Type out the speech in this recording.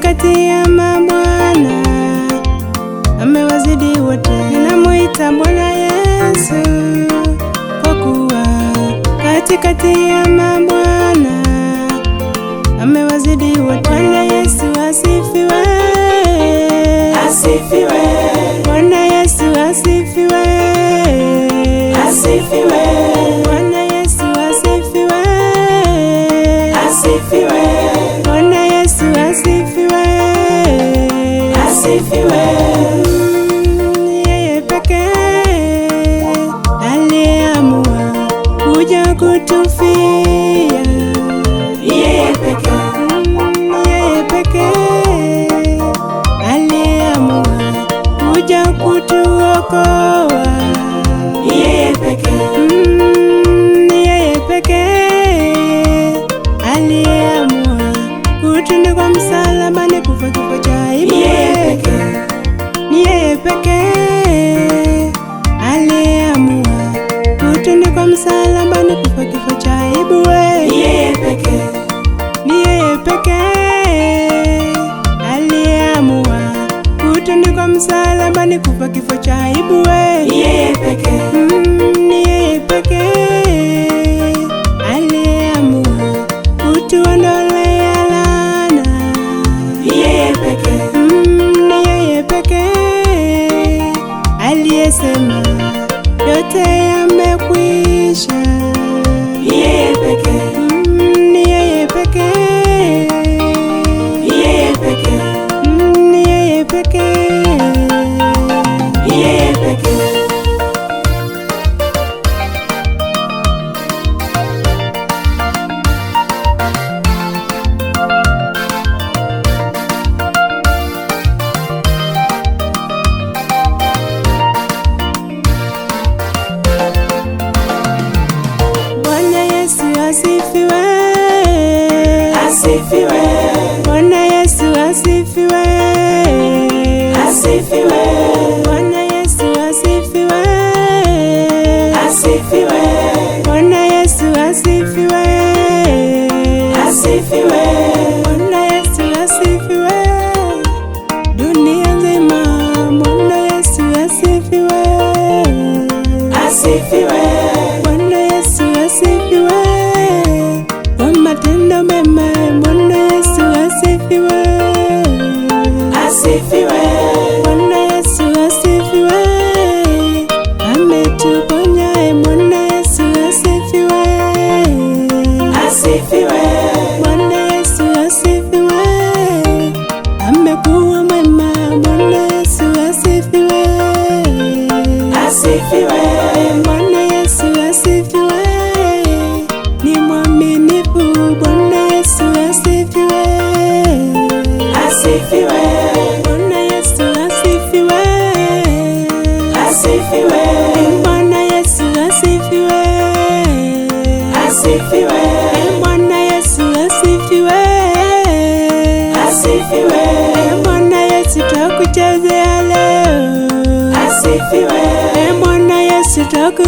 katikati ya mabwana, amewazidi wote. Ninamuita Bwana Yesu, kwa kuwa katikati ya mabwana, amewazidi wote. Bwana Yesu asifiwe, asifiwe. Bwana Yesu asifiwe, asifiwe. Bwana Yesu asifiwe, asifiwe. Bwana Yesu asifiwe, asifiwe. Yeye pekee aliyeamua kuja kutufia, yeye pekee, yeye pekee aliyeamua kuja kutuokoa, yeye pekee, yeye pekee aliyeamua kutundikwa msalabani kufa kifo cha aibu, yeye pekee, yeye pekee aliyeamua kutundikwa msalabani kufa kifo cha aibu, yeye pekee, yeye pekee aliyeamua kutundikwa msalabani kufa kifo cha aibu, yeye pekee, yeye pekee aliyeamua kutuondolea laana, yeye pekee, yeye pekee aliyesema yote yamekwisha, yeye pekee, yeye pekee, yeye pekee, yeye pekee, yeye pekee. Bwana Yesu asifiwe, asifiwe. Bwana Yesu asifiwe, asifiwe. Bwana Yesu asifiwe, asifiwe. Bwana Yesu asifiwe, asifiwe. Bwana Yesu asifiwe, dunia nzima. Bwana Yesu asifiwe, asifiwe. Bwana Yesu asifiwe, kwa matendo mema. Bwana Yesu asifiwe, asifiwe. Bwana Yesu asifiwe, ametuponya. Bwana Yesu asifiwe, asifiwe. Bwana Yesu asifiwe, amekuwa mwema. Bwana Yesu asifiwe, asifiwe. Bwana Yesu asifiwe, ni mwaminifu. Bwana Yesu asifiwe, asifiwe. Bwana Yesu asifiwe, asifiwe. Bwana Yesu asifiwe, asifiwe. Bwana Yesu asifiwe, asifiwe. Bwana Yesu twakuchezea leo, asifiwe. Bwana Yesu twaku